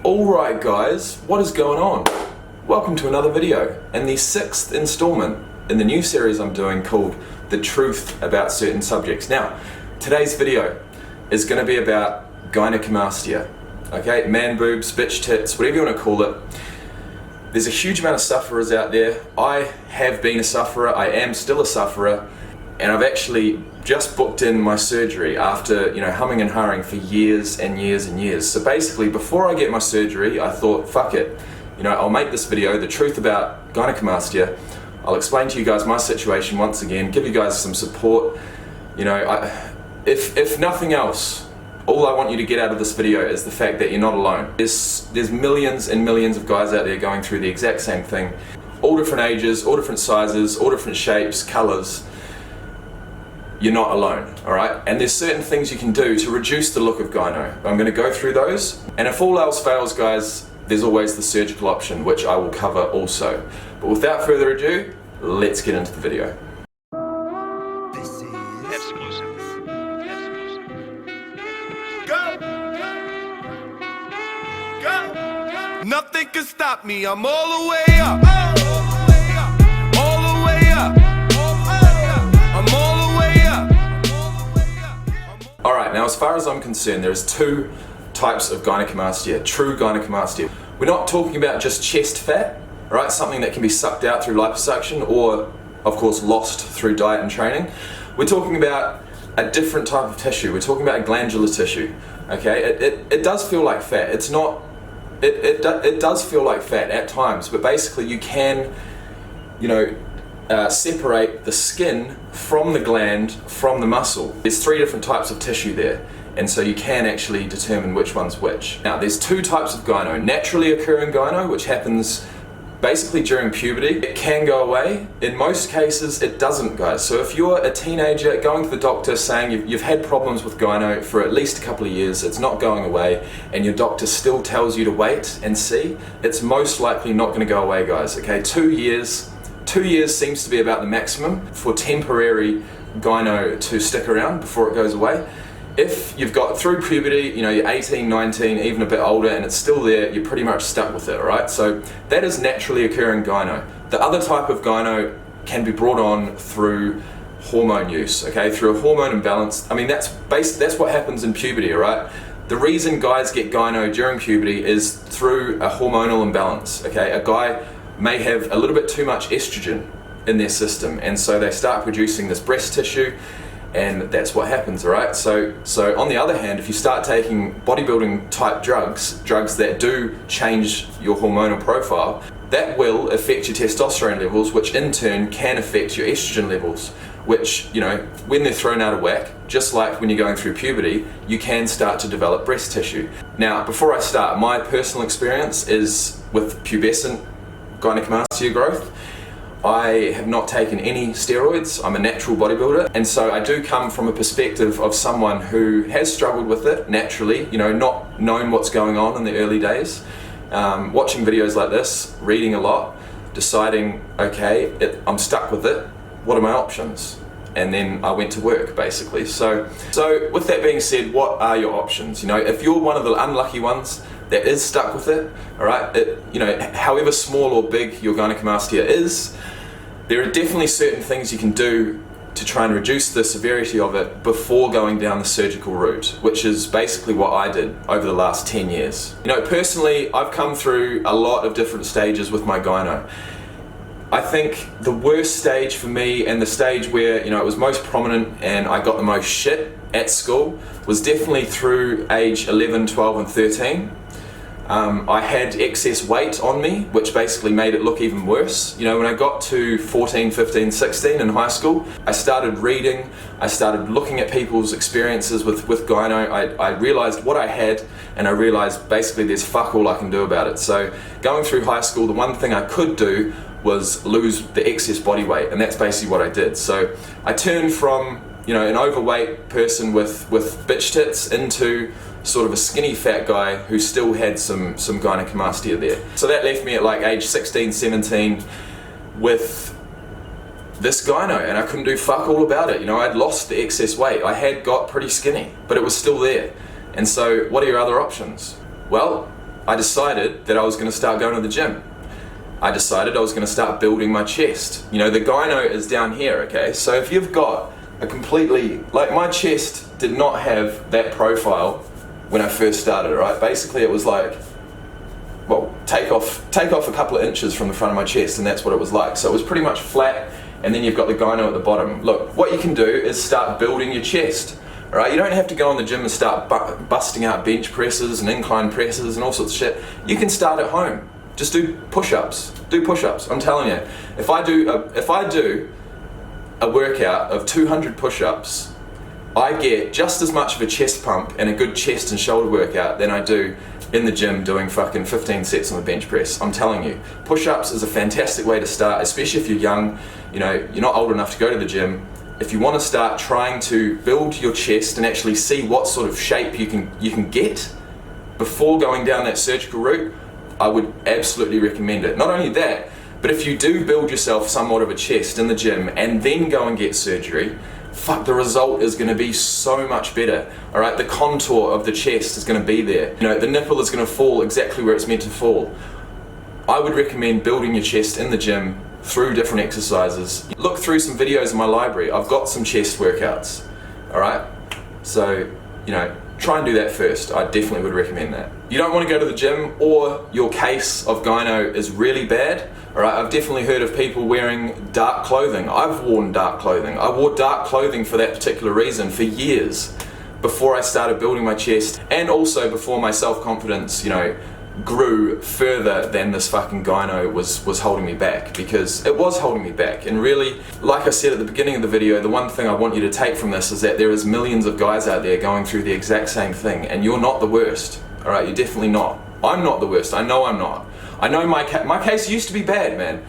Alright guys, what is going on? Welcome to another video, and the 6th installment in the new series I'm doing called The Truth About Certain Subjects. Now, today's video is going to be about gynecomastia, okay? Man boobs, bitch tits, whatever you want to call it. There's a huge amount of sufferers out there. I have been a sufferer, I am still a sufferer, and I've actually just booked in my surgery after, humming and hawing for years and years and years. So basically, before I get my surgery, I thought, fuck it, I'll make this video, The Truth About Gynecomastia. I'll explain to you guys my situation once again, give you guys some support. If nothing else, all I want you to get out of this video is the fact that you're not alone. There's millions and millions of guys out there going through the exact same thing. All different ages, all different sizes, all different shapes, colours. You're not alone, alright? And there's certain things you can do to reduce the look of gyno. I'm going to go through those. And if all else fails, guys, there's always the surgical option, which I will cover also. But without further ado, let's get into the video. Nothing can stop me, I'm all the way up. All the way up. I'm all the way up. Alright, now as far as I'm concerned, there's two types of gynecomastia, true gynecomastia. We're not talking about just chest fat, right? Something that can be sucked out through liposuction or, of course, lost through diet and training. We're talking about a different type of tissue. We're talking about glandular tissue, okay? It does feel like fat. It's not. It does feel like fat at times, but basically you can, separate the skin from the gland from the muscle. There's 3 different types of tissue there, and so you can actually determine which one's which. Now, there's 2 types of gyno. Naturally occurring gyno, which happens basically during puberty. It can go away. In most cases, it doesn't, guys. So if you're a teenager going to the doctor saying you've had problems with gyno for at least a couple of years, it's not going away, and your doctor still tells you to wait and see, it's most likely not going to go away, guys, okay? 2 years seems to be about the maximum for temporary gyno to stick around before it goes away. If you've got through puberty, you're 18, 19, even a bit older, and it's still there, you're pretty much stuck with it, right? So that is naturally occurring gyno. The other type of gyno can be brought on through hormone use, okay? Through a hormone imbalance. I mean, that's what happens in puberty, right? The reason guys get gyno during puberty is through a hormonal imbalance, okay? A guy may have a little bit too much estrogen in their system, and so they start producing this breast tissue, and that's what happens, alright? So on the other hand, if you start taking bodybuilding type drugs that do change your hormonal profile, that will affect your testosterone levels, which in turn can affect your estrogen levels, which, when they're thrown out of whack, just like when you're going through puberty, you can start to develop breast tissue. Now, before I start, my personal experience is with pubescent gynecomastia growth. I have not taken any steroids. I'm a natural bodybuilder, and so I do come from a perspective of someone who has struggled with it naturally, not knowing what's going on in the early days, watching videos like this, reading a lot, deciding, okay, I'm stuck with it, what are my options? And then I went to work, basically. So with that being said, what are your options? If you're one of the unlucky ones that is stuck with it, all right, however small or big your gynecomastia is, there are definitely certain things you can do to try and reduce the severity of it before going down the surgical route, which is basically what I did over the last 10 years. Personally, I've come through a lot of different stages with my gyno. I think the worst stage for me, and the stage where it was most prominent and I got the most shit at school, was definitely through age 11, 12 and 13. I had excess weight on me, which basically made it look even worse. When I got to 14, 15, 16 in high school, I started reading, I started looking at people's experiences with gyno. I realized what I had, and I realized basically there's fuck all I can do about it. So going through high school, the one thing I could do was lose the excess body weight, and that's basically what I did. So I turned from an overweight person with bitch tits into sort of a skinny fat guy who still had some gynecomastia there. So that left me at like age 16, 17 with this gyno, and I couldn't do fuck all about it. I'd lost the excess weight. I had got pretty skinny, but it was still there. And so what are your other options? Well, I decided that I was going to start going to the gym. I decided I was going to start building my chest. You know, the gyno is down here, okay? So if you've got a completely, like my chest did not have that profile when I first started, right? Basically it was like, well, take off a couple of inches from the front of my chest, and that's what it was like. So it was pretty much flat, and then you've got the gyno at the bottom. Look, what you can do is start building your chest. All right, you don't have to go in the gym and start busting out bench presses and incline presses and all sorts of shit. You can start at home. Just do push-ups. Do push-ups. I'm telling you, if I do a workout of 200 push-ups, I get just as much of a chest pump and a good chest and shoulder workout than I do in the gym doing fucking 15 sets on the bench press. I'm telling you, push-ups is a fantastic way to start, especially if you're young. You know, you're not old enough to go to the gym. If you want to start trying to build your chest and actually see what sort of shape you can get before going down that surgical route, I would absolutely recommend it. Not only that, but if you do build yourself somewhat of a chest in the gym and then go and get surgery, fuck, the result is going to be so much better. All right, the contour of the chest is going to be there. You know, the nipple is going to fall exactly where it's meant to fall. I would recommend building your chest in the gym through different exercises. Look through some videos in my library. I've got some chest workouts. All right, so you know, try and do that first. I definitely would recommend that. You don't want to go to the gym, or your case of gyno is really bad. All right, I've definitely heard of people wearing dark clothing. I've worn dark clothing. I wore dark clothing for that particular reason for years before I started building my chest, and also before my self-confidence, you know, grew further than this fucking gyno was holding me back, because it was holding me back. And really, like I said at the beginning of the video, the one thing I want you to take from this is that there is millions of guys out there going through the exact same thing, and you're not the worst. All right, you're definitely not. I'm not the worst. I know I'm not. I know my case used to be bad, man.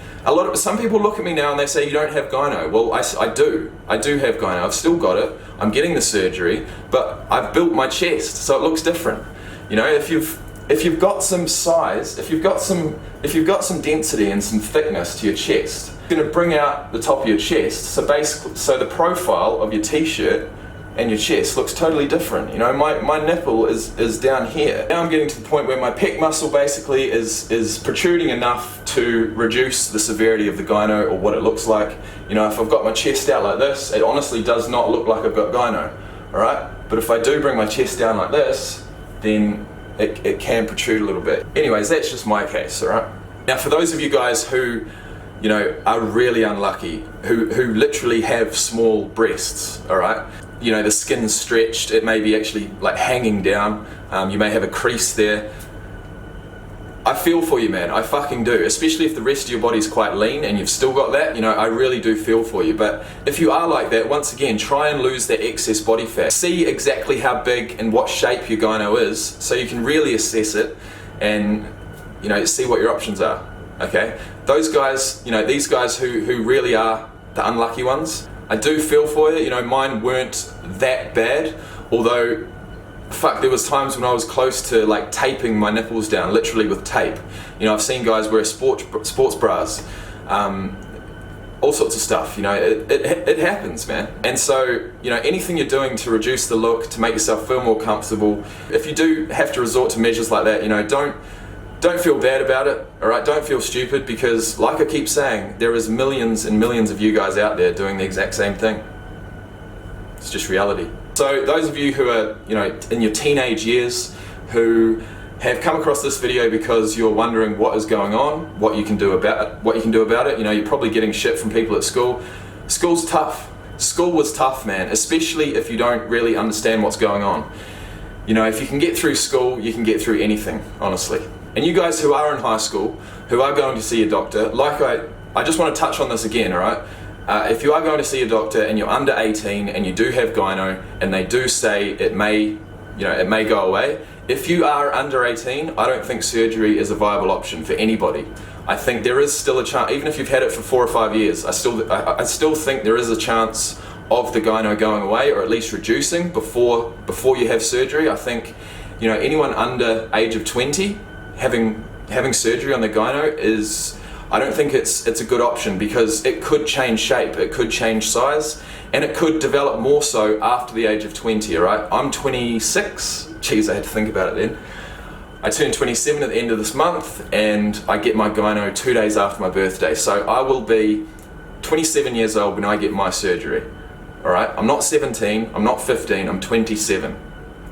Some people look at me now and they say, you don't have gyno. Well, I do have gyno. I've still got it. I'm getting the surgery, but I've built my chest, so it looks different. You know, if you've got some size, if you've got some density and some thickness to your chest, it's going to bring out the top of your chest. So basically, the profile of your t-shirt and your chest looks totally different. You know, my nipple is down here. Now I'm getting to the point where my pec muscle basically is protruding enough to reduce the severity of the gyno, or what it looks like. You know, if I've got my chest out like this, it honestly does not look like I've got gyno. All right, but if I do bring my chest down like this, then it can protrude a little bit. Anyways, that's just my case, all right? Now, for those of you guys who, you know, are really unlucky, who literally have small breasts, all right? You know, the skin's stretched, it may be actually like hanging down, you may have a crease there. I feel for you, man, I fucking do. Especially if the rest of your body's quite lean and you've still got that, you know, I really do feel for you. But if you are like that, once again, try and lose that excess body fat. See exactly how big and what shape your gyno is, so you can really assess it and, you know, see what your options are, okay? Those guys, you know, these guys who really are the unlucky ones, I do feel for you. You know, mine weren't that bad, although fuck, there was times when I was close to like taping my nipples down, literally with tape. You know, I've seen guys wear sports bras, all sorts of stuff. You know, it happens, man. And so, you know, anything you're doing to reduce the look, to make yourself feel more comfortable, if you do have to resort to measures like that, you know, don't feel bad about it, all right? Don't feel stupid, because like I keep saying, there is millions and millions of you guys out there doing the exact same thing. It's just reality. So those of you who are, you know, in your teenage years, who have come across this video because you're wondering what is going on, what you can do about it, you know, you're probably getting shit from people at school. School's tough. School was tough, man, especially if you don't really understand what's going on. You know, if you can get through school, you can get through anything, honestly. And you guys who are in high school, who are going to see a doctor, like I just want to touch on this again, all right? If you are going to see a doctor and you're under 18 and you do have gyno and they do say it may go away, if you are under 18, I don't think surgery is a viable option for anybody. I think there is still a chance, even if you've had it for 4 or 5 years, I still think there is a chance of the gyno going away, or at least reducing before you have surgery. I think, you know, anyone under age of 20 having surgery on the gyno is, I don't think it's a good option, because it could change shape, it could change size, and it could develop more so after the age of 20, all right? I'm 26. Jeez, I had to think about it then. I turn 27 at the end of this month, and I get my gyno 2 days after my birthday. So I will be 27 years old when I get my surgery. All right, I'm not 17, I'm not 15, I'm 27.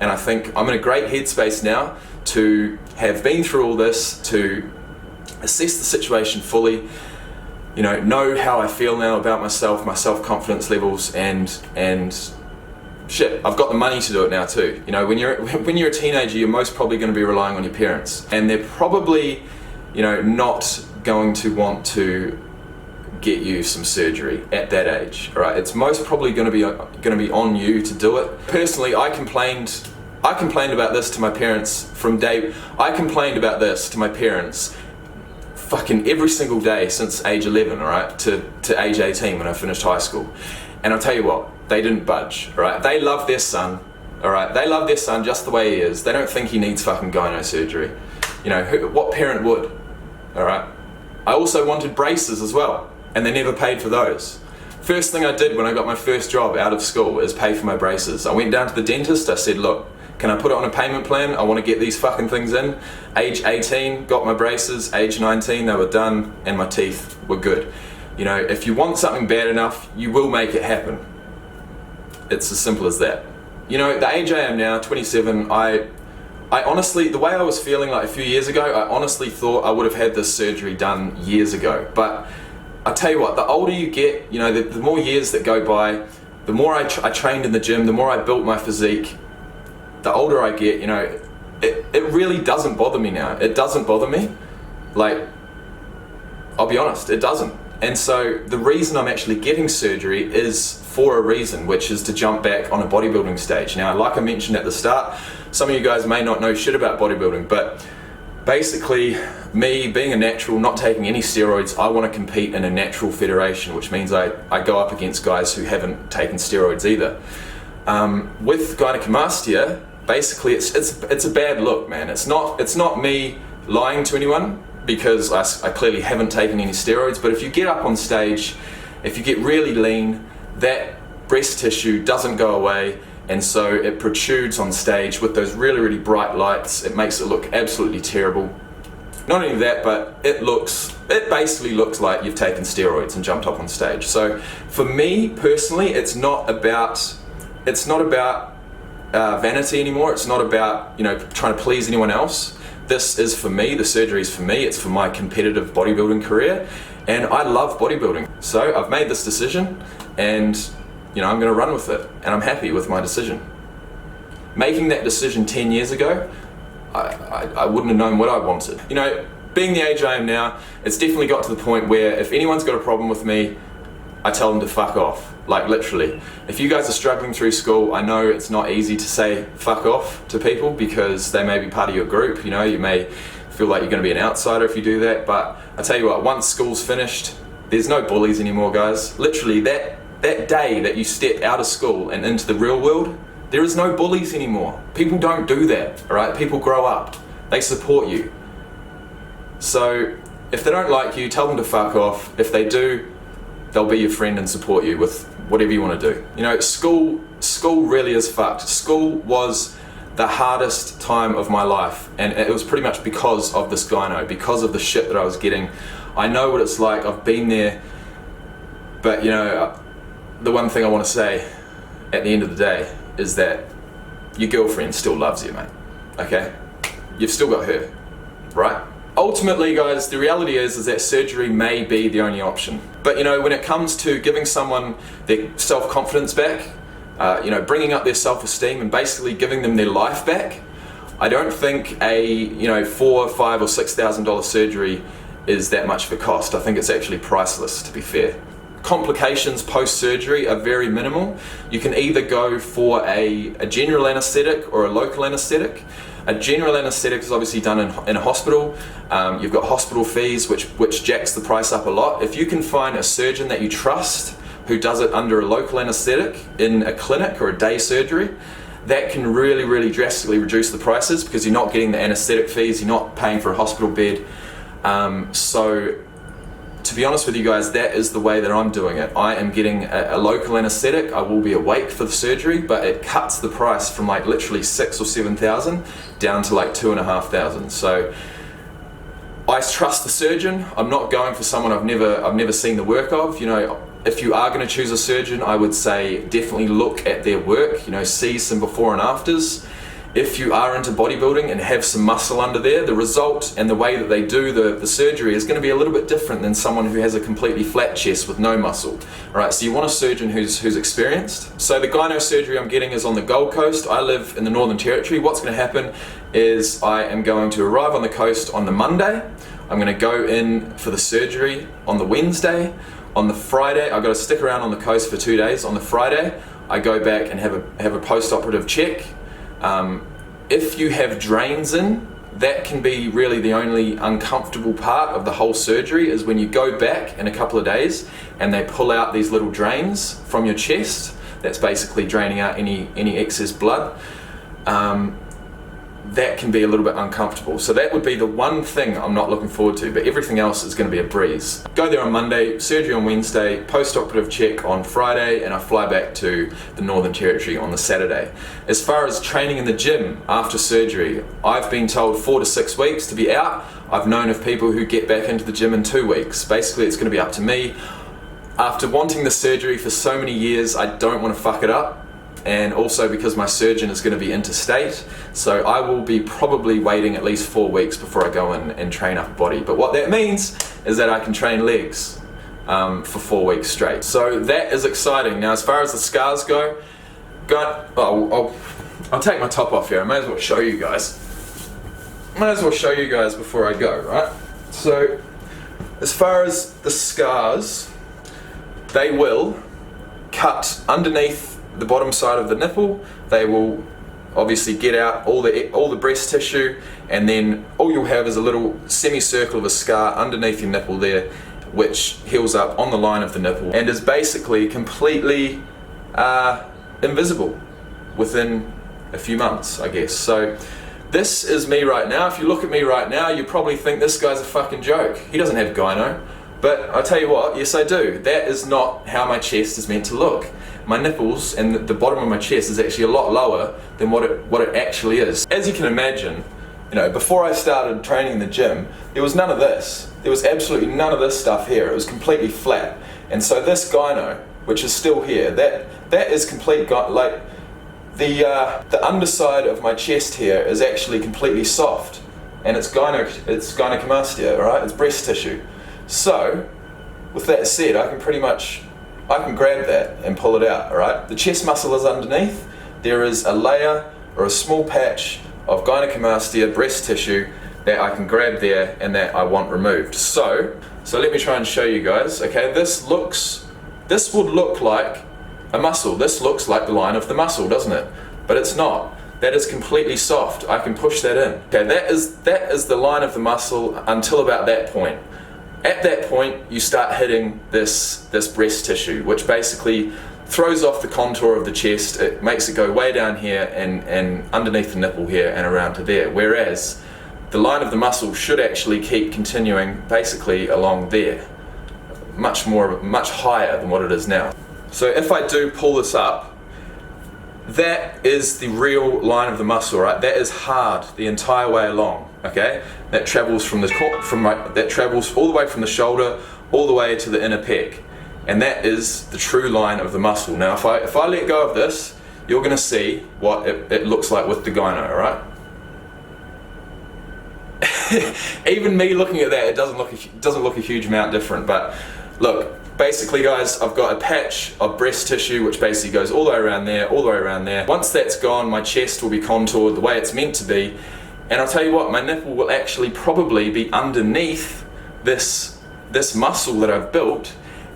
And I think I'm in a great headspace now to have been through all this, to assess the situation fully, know how I feel now about myself, my self-confidence levels, and shit, I've got the money to do it now too. When you're a teenager, you're most probably going to be relying on your parents, and they're probably, not going to want to get you some surgery at that age. All right, it's most probably going to be on you to do it. Personally, I complained about this to my parents from day. I complained about this to my parents fucking every single day since age 11, all right, to age 18 when I finished high school. And I'll tell you what, they didn't budge, all right? They love their son, all right? They love their son just the way he is. They don't think he needs fucking gyno surgery. What parent would, all right? I also wanted braces as well, and they never paid for those. First thing I did when I got my first job out of school is pay for my braces. I went down to the dentist, I said, look, can I put it on a payment plan? I want to get these fucking things in. Age 18, got my braces. Age 19, they were done, and my teeth were good. If you want something bad enough, you will make it happen. It's as simple as that. The age I am now, 27, I honestly, the way I was feeling like a few years ago, I honestly thought I would have had this surgery done years ago. But I tell you what, the older you get, the more years that go by, the more I trained in the gym, the more I built my physique, the older I get, it really doesn't bother me now. It doesn't bother me. Like, I'll be honest, it doesn't. And so the reason I'm actually getting surgery is for a reason, which is to jump back on a bodybuilding stage. Now, like I mentioned at the start, some of you guys may not know shit about bodybuilding, but basically, me being a natural, not taking any steroids, I want to compete in a natural federation, which means I go up against guys who haven't taken steroids either. With gynecomastia, basically it's a bad look, man. It's not me lying to anyone, because I clearly haven't taken any steroids, but if you get up on stage, if you get really lean, that breast tissue doesn't go away, and so it protrudes on stage with those really, really bright lights. It makes it look absolutely terrible. Not only that, but it basically looks like you've taken steroids and jumped up on stage. So for me personally, it's not about vanity anymore. It's not about trying to please anyone else. This is for me. The surgery is for me. It's for my competitive bodybuilding career, and I love bodybuilding. So I've made this decision, and I'm going to run with it, and I'm happy with my decision. Making that decision 10 years ago, I wouldn't have known what I wanted. Being the age I am now, it's definitely got to the point where if anyone's got a problem with me, I tell them to fuck off. Like, literally. If you guys are struggling through school, I know it's not easy to say fuck off to people because they may be part of your group. You may feel like you're going to be an outsider if you do that, but I tell you what, once school's finished, there's no bullies anymore, guys. Literally, that day that you step out of school and into the real world, there is no bullies anymore. People don't do that, all right? People grow up. They support you. So if they don't like you, tell them to fuck off. If they do, they'll be your friend and support you with whatever you want to do. School really is fucked. School was the hardest time of my life, and it was pretty much because of this gyno, because of the shit that I was getting. I know what it's like. I've been there, but the one thing I want to say at the end of the day is that your girlfriend still loves you, mate. Okay? You've still got her, right? Ultimately, guys, the reality is that surgery may be the only option. But when it comes to giving someone their self-confidence back, bringing up their self-esteem and basically giving them their life back, I don't think a $4,000, $5,000 or $6,000 surgery is that much of a cost. I think it's actually priceless, to be fair. Complications post-surgery are very minimal. You can either go for a general anesthetic or a local anesthetic. A general anesthetic is obviously done in a hospital. You've got hospital fees, which jacks the price up a lot. If you can find a surgeon that you trust who does it under a local anesthetic in a clinic or a day surgery, that can really, really drastically reduce the prices because you're not getting the anesthetic fees, you're not paying for a hospital bed. So to be honest with you guys, that is the way that I'm doing it. I am getting a local anesthetic. I will be awake for the surgery, but it cuts the price from like literally 6,000 or 7,000 down to like 2,500. So I trust the surgeon. I'm not going for someone I've never seen the work of. You know, if you are going to choose a surgeon, I would say definitely look at their work. You know, see some before and afters. If you are into bodybuilding and have some muscle under there, the result and the way that they do the surgery is going to be a little bit different than someone who has a completely flat chest with no muscle. Alright, so you want a surgeon who's experienced. So the gyno surgery I'm getting is on the Gold Coast. I live in the Northern Territory. What's going to happen is I am going to arrive on the coast on the Monday. I'm going to go in for the surgery on the Wednesday. On the Friday, I've got to stick around on the coast for 2 days. On the Friday, I go back and have a post-operative check. If you have drains in, that can be really the only uncomfortable part of the whole surgery, is when you go back in a couple of days and they pull out these little drains from your chest. That's basically draining out any excess blood. That can be a little bit uncomfortable. So that would be the one thing I'm not looking forward to, but everything else is going to be a breeze. Go there on Monday, surgery on Wednesday, post-operative check on Friday, and I fly back to the Northern Territory on the Saturday. As far as training in the gym after surgery, I've been told 4 to 6 weeks to be out. I've known of people who get back into the gym in 2 weeks. Basically, it's going to be up to me. After wanting the surgery for so many years, I don't want to fuck it up. And also because my surgeon is going to be interstate, so I will be probably waiting at least 4 weeks before I go in and train upper body. But what that means is that I can train legs for 4 weeks straight. So that is exciting. Now, as far as the scars go, I'll take my top off here. I may as well show you guys. Before I go, right? So as far as the scars, they will cut underneath the bottom side of the nipple. They will obviously get out all the breast tissue, and then all you'll have is a little semicircle of a scar underneath your nipple there, which heals up on the line of the nipple and is basically completely invisible within a few months, I guess. So this is me right now. If you look at me right now, you probably think this guy's a fucking joke. He doesn't have gyno. But I tell you what, yes I do. That is not how my chest is meant to look. My nipples and the bottom of my chest is actually a lot lower than what it actually is. As you can imagine, you know, before I started training in the gym, there was none of this. There was absolutely none of this stuff here. It was completely flat. And so this gyno, which is still here, that is complete like the underside of my chest here is actually completely soft, and it's gynecomastia, right? It's breast tissue. So, with that said, I can grab that and pull it out, alright? The chest muscle is underneath. There is a layer or a small patch of gynecomastia breast tissue that I can grab there and that I want removed. So let me try and show you guys, okay? This would look like a muscle. This looks like the line of the muscle, doesn't it? But it's not. That is completely soft. I can push that in. Okay, that is the line of the muscle until about that point. At that point, you start hitting this breast tissue, which basically throws off the contour of the chest. It makes it go way down here and underneath the nipple here and around to there. Whereas the line of the muscle should actually keep continuing basically along there, much higher than what it is now. So if I do pull this up, that is the real line of the muscle, right? That is hard the entire way along. Okay, that travels that travels all the way from the shoulder all the way to the inner pec, and that is the true line of the muscle. Now, if I let go of this, you're going to see what it looks like with the gyno, right? Even me looking at that, it doesn't look a huge amount different. But look, basically, guys, I've got a patch of breast tissue which basically goes all the way around there, all the way around there. Once that's gone, my chest will be contoured the way it's meant to be. And I'll tell you what, my nipple will actually probably be underneath this muscle that I've built,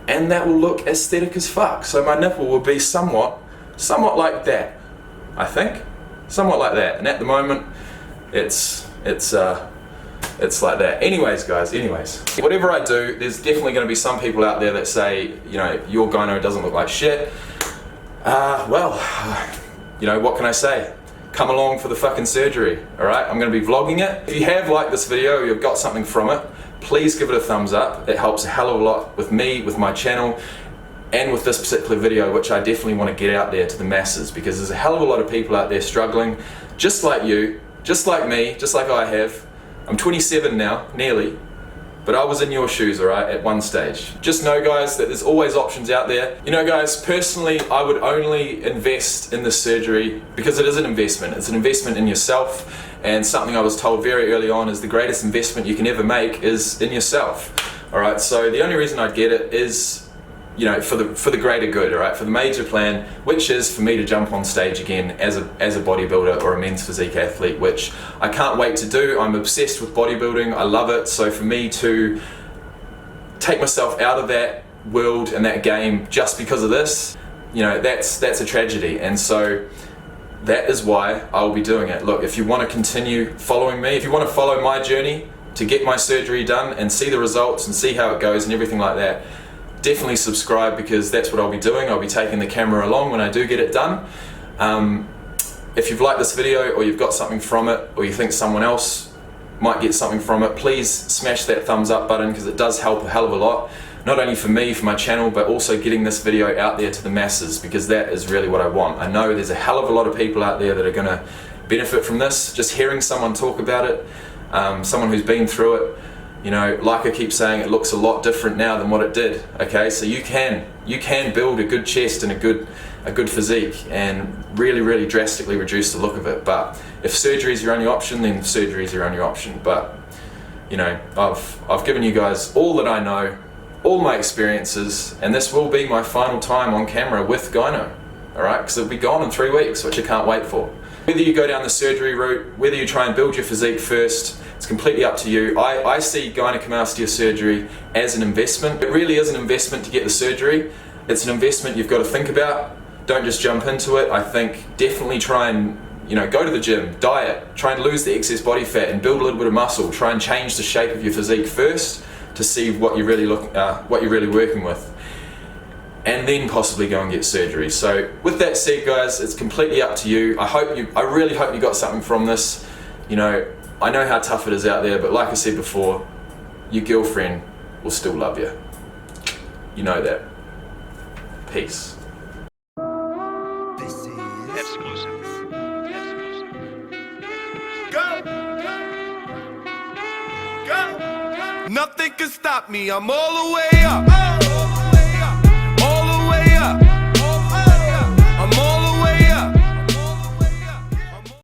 and that will look aesthetic as fuck. So my nipple will be somewhat like that, I think, somewhat like that. And at the moment, it's like that. Anyways, guys, whatever I do, there's definitely going to be some people out there that say, you know, your gyno doesn't look like shit. Well, you know, what can I say? come along for the fucking surgery, alright? I'm going to be vlogging it. If you have liked this video, you've got something from it, please give it a thumbs up. It helps a hell of a lot with me, with my channel, and with this particular video, which I definitely want to get out there to the masses, because there's a hell of a lot of people out there struggling, just like you, just like me, just like I have. I'm 27 now, nearly, but I was in your shoes, alright, at one stage. Just know, guys, that there's always options out there. You know, guys, personally, I would only invest in this surgery because it is an investment. It's an investment in yourself, and something I was told very early on is the greatest investment you can ever make is in yourself. Alright, so the only reason I'd get it is, you know, for the greater good, alright, for the major plan, which is for me to jump on stage again as a bodybuilder or a men's physique athlete, which I can't wait to do. I'm obsessed with bodybuilding, I love it, so for me to take myself out of that world and that game just because of this, you know, that's a tragedy, and so that is why I'll be doing it. Look, if you want to continue following me, if you want to follow my journey to get my surgery done and see the results and see how it goes and everything like that, definitely subscribe, because that's what I'll be doing. I'll be taking the camera along when I do get it done. If you've liked this video, or you've got something from it, or you think someone else might get something from it, please smash that thumbs up button, because it does help a hell of a lot. Not only for me, for my channel, but also getting this video out there to the masses, because that is really what I want. I know there's a hell of a lot of people out there that are going to benefit from this. Just hearing someone talk about it, someone who's been through it. You know, like I keep saying, it looks a lot different now than what it did. Okay, so you can build a good chest and a good physique and really drastically reduce the look of it. But if surgery is your only option, then surgery is your only option. But you know, I've given you guys all that I know, all my experiences, and this will be my final time on camera with gyno. All right, because it'll be gone in 3 weeks, which I can't wait for. Whether you go down the surgery route, whether you try and build your physique first, it's completely up to you. I see gynecomastia surgery as an investment. It really is an investment to get the surgery. It's an investment you've got to think about. Don't just jump into it. I think definitely try and, you know, go to the gym, diet, try and lose the excess body fat and build a little bit of muscle. Try and change the shape of your physique first to see what you're really working with, and then possibly go and get surgery. So with that said, guys, it's completely up to you. I really hope you got something from this. You know, I know how tough it is out there, but like I said before, your girlfriend will still love you. You know that. Peace. This is Exclusive. go. Go. Nothing can stop me. I'm all the way up.